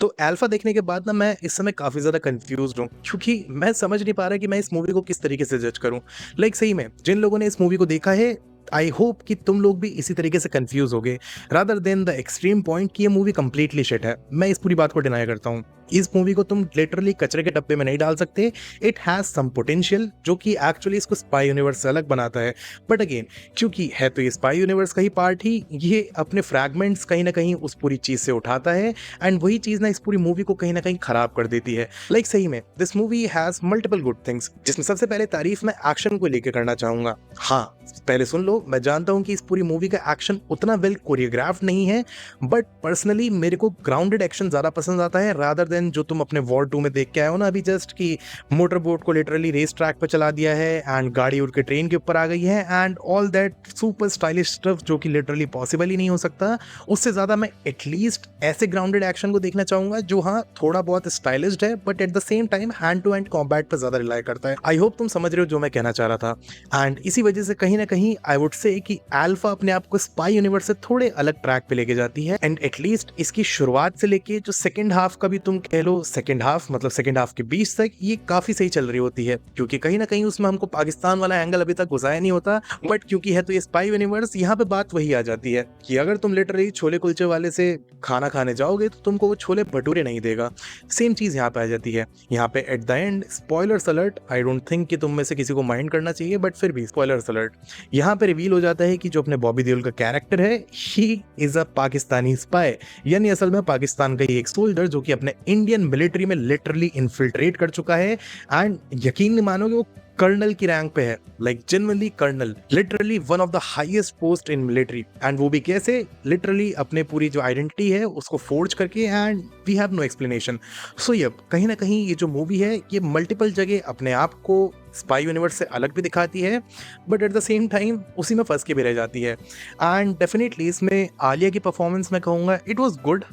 तो अल्फा देखने के बाद ना मैं इस समय काफ़ी ज़्यादा कंफ्यूज्ड हूँ, क्योंकि मैं समझ नहीं पा रहा कि मैं इस मूवी को किस तरीके से जज करूँ। लाइक सही में जिन लोगों ने इस मूवी को देखा है, आई होप कि तुम लोग भी इसी तरीके से कंफ्यूज होगे, rather than the extreme point कि ये मूवी कंप्लीटली शिट है। मैं इस पूरी बात को डिनाई करता हूँ। इस मूवी को तुम लिटरली कचरे के डब्बे में नहीं डाल सकते। इट हैज़ सम पोटेंशियल जो कि एक्चुअली इसको स्पाई यूनिवर्स से अलग बनाता है। बट अगेन, क्योंकि है तो ये स्पाई यूनिवर्स का ही पार्ट ही, ये अपने फ्रैगमेंट्स कहीं ना कहीं उस पूरी चीज़ से उठाता है, एंड वही चीज़ ना इस पूरी मूवी को कहीं ना कहीं खराब कर देती है। लाइक सही में this movie has multiple good things, जिसमें सबसे पहले तारीफ मैं एक्शन को लेकर करना चाहूँगा। हाँ, पहले सुन लो, मैं जानता हूँ कि इस पूरी मूवी का एक्शन उतना वेल कोरियोग्राफ्ड नहीं है, बट पर्सनली मेरे को ग्राउंडेड एक्शन ज़्यादा पसंद आता है, रादर देन जो तुम अपने वॉर 2 में देख के आए हो ना अभी जस्ट, कि मोटर बोट को लिटरली रेस ट्रैक पर चला दिया है एंड गाड़ी उड़ के ट्रेन के ऊपर आ गई है and all that super stylish stuff जो कि लिटरली पॉसिबल ही नहीं हो सकता। उससे ज़्यादा मैं एटलीस्ट ऐसे ग्राउंडेड एक्शन को देखना चाहूँगा जो हाँ थोड़ा बहुत स्टाइलिश्ड है, but at the same time hand to hand combat पर ज़्यादा रिलाई करता है। आई होप तुम समझ रहे हो जो मैं कहना चाह रहा था। एंड इसी वजह से कहीं ना कहीं आई वुड से कि अल्फा अपने आप को स्पाई यूनिवर्स से थोड़े अलग ट्रैक पे लेके जाती है, एंड एटलीस्ट इसकी शुरुआत से लेके जो सेकंड हाफ का भी तुम कह लो, सेकंड हाफ मतलब सेकंड हाफ के बीच तक ये काफी सही चल रही होती है, क्योंकि कहीं ना कहीं उसमें हमको पाकिस्तान वाला एंगल अभी तक घुसाया नहीं होता। बट क्योंकि है तो ये स्पाई यूनिवर्स, यहाँ पे बात वही आ जाती है कि अगर तुम लिटरली छोले कुलचे वाले से खाना खाने जाओगे तो तुमको वो छोले भटूरे नहीं देगा। सेम चीज यहाँ पे आ जाती है। यहाँ पे at the end spoilers alert, I don't think कि तुम में से किसी को माइंड करना चाहिए, बट फिर भी स्पॉयलर्स अलर्ट, यहाँ पे रिवील हो जाता है कि जो अपने बॉबी देओल का कैरेक्टर है, he is a Pakistani spy, यानी असल में पाकिस्तान का ही एक सोल्जर जो कि अपने इंडियन मिलिट्री में लिटरली इन्फिल्ट्रेट कर चुका है, एंड यकीन नहीं मानोगे वो कर्नल की रैंक पे है, like genuinely colonel, literally one of the highest post in military. And वो भी कैसे, लिटरली अपने पूरी जो आइडेंटिटी है उसको फोर्ज करके, and we have no explanation. So ये कहीं ना कहीं ये जो मूवी है ये मल्टीपल जगह अपने आप को स्पाई यूनिवर्स से अलग भी दिखाती है, but at the same time उसी में फंस के भी रह जाती है। एंड डेफिनेटली इसमें आलिया की परफॉर्मेंस मैं कहूँगा it was good,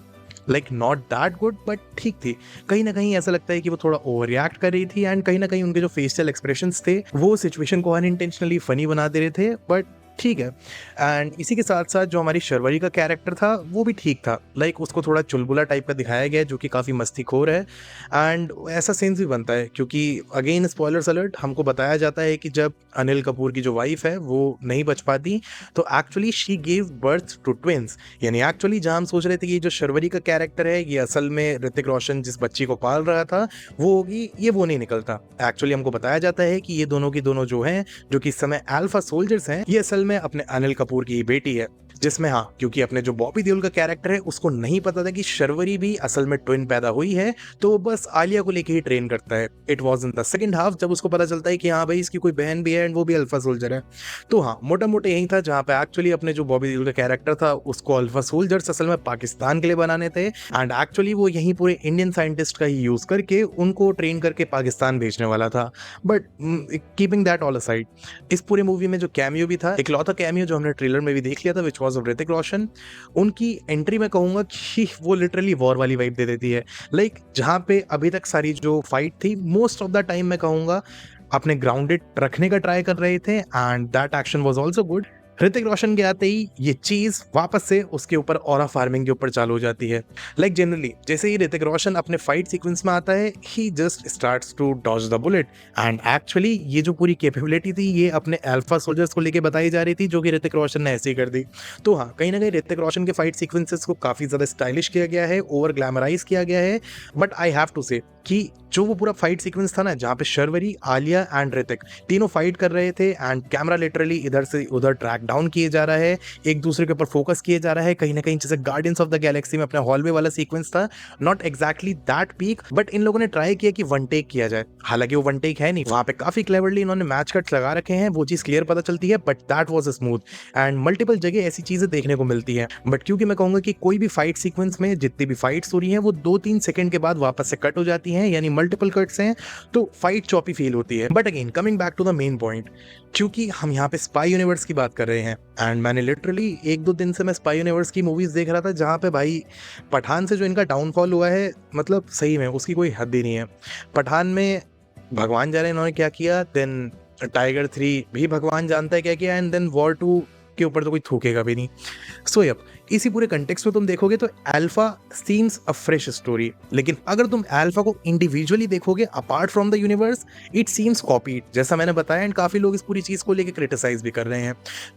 like not that good, but ठीक थी। कहीं ना कहीं ऐसा लगता है कि वो थोड़ा ओवर रिएक्ट कर रही थी, एंड कहीं ना कहीं उनके जो फेशियल एक्सप्रेशंस थे वो सिचुएशन को अनइंटेंशनली फनी बना दे रहे थे, बट ठीक है। एंड इसी के साथ साथ जो हमारी शर्वरी का कैरेक्टर था वो भी ठीक था, लाइक उसको थोड़ा चुलबुला टाइप का दिखाया गया जो कि काफ़ी मस्तीखोर है, एंड ऐसा सेंस भी बनता है क्योंकि अगेन स्पॉयलर्स अलर्ट, हमको बताया जाता है कि जब अनिल कपूर की जो वाइफ है वो नहीं बच पाती तो actually she give birth to twins, यानी एक्चुअली जहाँ हम सोच रहे थे कि जो शर्वरी का कैरेक्टर है ये असल में ऋतिक रोशन जिस बच्ची को पाल रहा था वो होगी, ये वो नहीं निकलता। एक्चुअली हमको बताया जाता है कि ये दोनों की दोनों जो हैं, जो कि इस समय अल्फा सोल्जर्स हैं, ये असल में अपने अनिल कपूर की बेटी है, जिसमें हाँ क्योंकि अपने जो बॉबी देओल का कैरेक्टर है उसको नहीं पता था कि शर्वरी भी असल में ट्विन पैदा हुई है, तो वो बस आलिया को लेके ही ट्रेन करता है। It was in the second half जब उसको पता चलता है कि हाँ भाई इसकी कोई बहन भी है एंड वो भी अल्फा सोल्जर है। तो हाँ मोटा मोटा यही था जहाँ पे एक्चुअली अपने जो बॉबी देओल का कैरेक्टर था उसको अल्फा सोल्जर्स असल में पाकिस्तान के लिए बनाने थे, एंड एक्चुअली वो यहीं पूरे इंडियन साइंटिस्ट का ही यूज करके उनको ट्रेन करके पाकिस्तान भेजने वाला था। But keeping that all aside, इस पूरी मूवी में जो कैमियो भी था, इकलौता कैमियो जो हमने ट्रेलर में भी देख लिया था, which was of Hrithik Roshan, उनकी एंट्री में कहूंगा कि वो लिटरली वॉर वाली वाइब दे देती है। लाइक जहां पे अभी तक सारी जो फाइट थी मोस्ट ऑफ द टाइम मैं कहूंगा अपने ग्राउंडेड रखने का ट्राई कर रहे थे, and that action was also good. Hrithik Roshan के आते ही ये चीज वापस से उसके ऊपर ऑरा फार्मिंग के ऊपर चालू हो जाती है। लाइक जनरली जैसे ही ऋतिक रोशन अपने फाइट सीक्वेंस में आता है ही just starts to dodge the bullet, and actually ये जो पूरी कैपेबिलिटी थी ये अपने अल्फा सोल्जर्स को लेके बताई जा रही थी जो कि ऋतिक रोशन ने ऐसे ही कर दी। तो हाँ कहीं ना कहीं ऋतिक रोशन के फाइट सीक्वेंसेस को काफी ज्यादा स्टाइलिश किया गया है, ओवर ग्लैमराइज किया गया है, बट आई हैव टू से कि जो वो पूरा फाइट सीक्वेंस था ना जहाँ पे शर्वरी, आलिया एंड ऋतिक तीनों फाइट कर रहे थे, एंड कैमरा लिटरली इधर से उधर ट्रैक डाउन किए जा रहा है, एक दूसरे के ऊपर फोकस किए जा रहा है, कहीं ना कहीं जैसे गार्डियंस ऑफ द गैलेक्सी में अपना हॉलवे वाला सीक्वेंस था, not exactly that peak, but in लोगों ने ट्राई किया कि वन टेक किया जाए, हालांकि वो वन टेक है नहीं, वहाँ पे काफी क्लेवरली इन्होंने मैच कट्स लगा रखे हैं, वो चीज क्लियर पता चलती है, but that was smooth, and multiple जगह ऐसी चीजें देखने को मिलती है। बट क्योंकि मैं कहूंगा कि कोई भी फाइट सीक्वेंस में जितनी भी फाइट्स हो रही है वो 2-3 सेकंड के बाद वापस से कट हो जाती हैं, यानी मल्टीपल कट्स हैं, तो फाइट चॉपी फील होती है। But again coming back to the main point, क्योंकि हम यहाँ पे स्पाई यूनिवर्स की बात कर रहे हैं, एंड मैंने लिटरली 1-2 दिन से मैं स्पाई यूनिवर्स की मूवीज देख रहा था जहाँ पे भाई पठान से जो इनका डाउनफॉल हुआ है, मतलब सही में उसकी कोई हद ही नहीं है। पठान में भगवान जाने इन्होंने क्या किया, देन टाइगर 3 भी भगवान जानता है क्या किया, एंड देन वॉर 2 के ऊपर तो कोई थूकेगा भी नहीं। सो यप इसी पूरे कंटेक्स्ट में तुम देखोगे तो alpha seems a fresh story, लेकिन अगर तुम अल्फा को इंडिविजुअली देखोगे apart from the universe, it seems copied, जैसा मैंने बताया। एंड काफी लोग इस पूरी चीज को लेकर क्रिटिसाइज भी कर रहे हैं,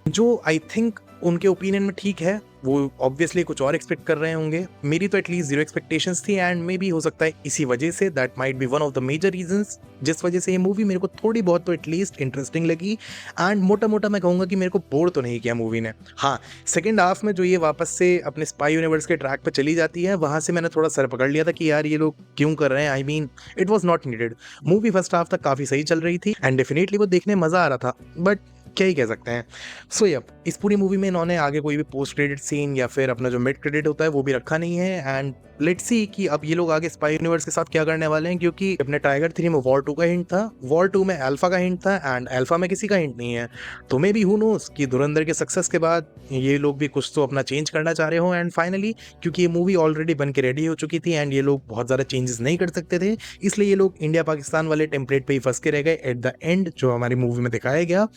जो आई थिंक उनके ओपिनियन में ठीक है। वो ऑब्वियसली कुछ और एक्सपेक्ट कर रहे होंगे, मेरी तो एटलीस्ट जीरो एक्सपेक्टेशंस थी, एंड मे बी हो सकता है इसी वजह से, that might be one of the major reasons जिस वजह से ये मूवी मेरे को थोड़ी बहुत तो एटलीस्ट इंटरेस्टिंग लगी। एंड मोटा मोटा मैं कहूँगा कि मेरे को बोर तो नहीं किया मूवी ने। हाँ, सेकेंड हाफ में जो ये वापस से अपने स्पाई यूनिवर्स के ट्रैक पर चली जाती है, वहाँ से मैंने थोड़ा सर पकड़ लिया था कि यार ये लोग क्यों कर रहे हैं। I mean it was not needed. Movie first half तक काफ़ी सही चल रही थी एंड डेफिनेटली वो देखने मज़ा आ रहा था, बट क्या ही कह सकते हैं। सो यप, इस पूरी मूवी में इन्होंने आगे कोई भी पोस्ट क्रेडिट सीन या फिर अपना जो मिड क्रेडिट होता है वो भी रखा नहीं है। एंड लेट्स सी कि अब ये लोग आगे स्पाई यूनिवर्स के साथ क्या करने वाले हैं, क्योंकि अपने टाइगर 3 में वॉर 2 का हिंट था, वॉर 2 में अल्फा का हिंट था, एंड अल्फा में किसी का हिंट नहीं है। तो मे बी हु नोस कि धुरंधर के सक्सेस के बाद ये लोग भी कुछ तो अपना चेंज करना चाह रहे हो। एंड फाइनली क्योंकि ये मूवी ऑलरेडी बन के रेडी हो चुकी थी एंड ये लोग बहुत ज़्यादा चेंजेस नहीं कर सकते थे, इसलिए ये लोग इंडिया पाकिस्तान वाले टेम्पलेट पे ही फंस के रह गए एट द एंड, जो हमारी मूवी में दिखाया गया।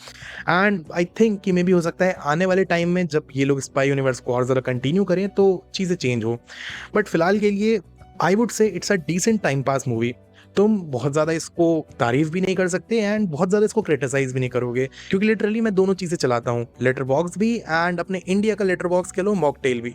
एंड आई थिंक कि मे बी हो सकता है आने वाले टाइम में जब ये लोग स्पाई यूनिवर्स को और ज़्यादा कंटिन्यू करें तो चीज़ें चेंज हो, बट फिलहाल के लिए I would say it's a decent time pass movie. तुम बहुत ज़्यादा इसको तारीफ भी नहीं कर सकते एंड बहुत ज़्यादा इसको क्रिटिसाइज भी नहीं करोगे, क्योंकि लिटरली मैं दोनों चीज़ें चलाता हूँ, लेटर बॉक्स भी एंड अपने इंडिया का लेटर बॉक्स कह लो, मॉकटेल भी।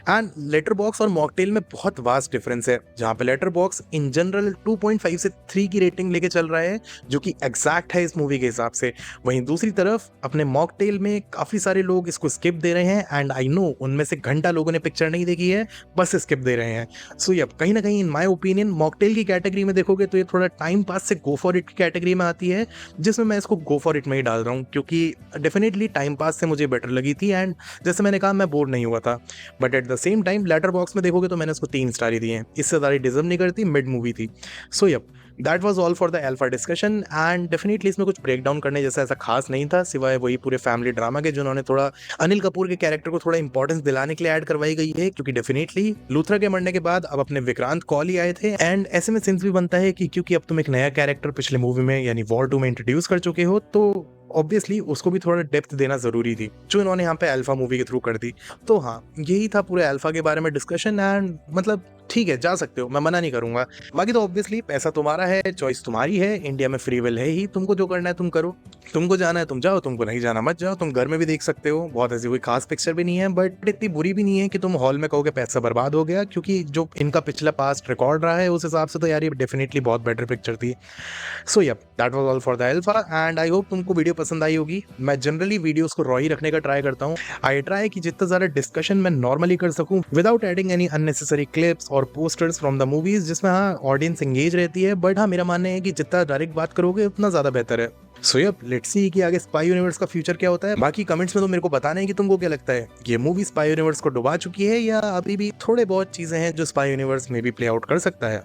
एंड लेटर बॉक्स और मॉकटेल में बहुत वास्ट डिफरेंस है, जहाँ पे लेटर बॉक्स इन जनरल 2.5 से 3 की रेटिंग लेके चल रहा है, जो कि एग्जैक्ट है इस मूवी के हिसाब से। वहीं दूसरी तरफ अपने मॉकटेल में काफ़ी सारे लोग इसको स्किप दे रहे हैं, एंड आई नो उनमें से घंटा लोगों ने पिक्चर नहीं देखी है, बस स्किप दे रहे हैं। सो ये कहीं ना कहीं इन माई ओपिनियन मॉकटेल की कैटेगरी में देखोगे तो ये थोड़ा टाइम पास से गो फॉर इट की कैटेगरी में आती है, जिसमें मैं इसको गो फॉर इट में ही डाल रहा हूँ, क्योंकि डेफिनेटली टाइम पास से मुझे बेटर लगी थी एंड जैसे मैंने कहा मैं बोर नहीं हुआ था। But at the same time letter box में देखोगे तो मैंने इसको 3 स्टार ही दिए हैं, इससे ज़्यादा डिजर्व नहीं करती, मिड मूवी थी। So yup, that was all for the Alpha discussion. And definitely इसमें कुछ ब्रेक डाउन करने जैसा ऐसा खास नहीं था, सिवाय वही पूरे फैमिली ड्रामा के जिन्होंने थोड़ा अनिल कपूर के कैरेक्टर को थोड़ा इंपॉर्टेंस दिलाने के लिए ऐड करवाई गई है, क्योंकि डेफिनेटली लूथरा के मरने के बाद अब अपने विक्रांत कॉल ही आए थे। एंड ऐसे में सेंस भी बनता है कि क्योंकि अब तुम एक नया कैरेक्टर पिछले मूवी में यानी वॉर 2 में इंट्रोड्यूस कर चुके हो, तो ऑब्वियसली उसको भी थोड़ा डेप्थ देना जरूरी थी, जो इन्होंने यहाँ पे अल्फा मूवी के थ्रू कर दी। तो हाँ, यही था पूरे अल्फा के बारे में डिस्कशन। एंड मतलब ठीक है, जा सकते हो, मैं मना नहीं करूंगा। बाकी तो ऑब्वियसली पैसा तुम्हारा है, चॉइस तुम्हारी है, इंडिया में फ्री विल है ही, तुमको जो करना है तुम करो, तुमको जाना है तुम जाओ, तुमको नहीं जाना मत जाओ, तुम घर में भी देख सकते हो। बहुत ऐसी कोई खास पिक्चर भी नहीं है, बट इतनी बुरी भी नहीं है कि तुम हॉल में कहोगे पैसा बर्बाद हो गया, क्योंकि जो इनका पिछला पास्ट रिकॉर्ड रहा है उस हिसाब से तो यार ये डेफिनेटली बहुत बेटर पिक्चर थी। So yup, that was all for the Alpha and I hope तुमको वीडियो पसंद आई होगी। मैं जनरली वीडियोस को रॉ ही रखने का ट्राई करता हूँ। आई ट्राई कि जितना ज़्यादा डिस्कशन मैं नॉर्मली कर सकूँ without adding any unnecessary clips और पोस्टर्स फ्रॉम द मूवीज, जिसमें हाँ ऑडियंस एंगेज रहती है। बट हाँ, मेरा मानना है कि जितना डायरेक्ट बात करोगे उतना ज़्यादा बेहतर है। सो यप, लेट्स सी कि आगे स्पाई यूनिवर्स का फ्यूचर क्या होता है। बाकी कमेंट्स में तो मेरे को बताना है कि तुमको क्या लगता है, ये मूवी स्पाई यूनिवर्स को डुबा चुकी है या अभी भी थोड़े बहुत चीज़ें हैं जो स्पाई यूनिवर्स में भी प्ले आउट कर सकता है।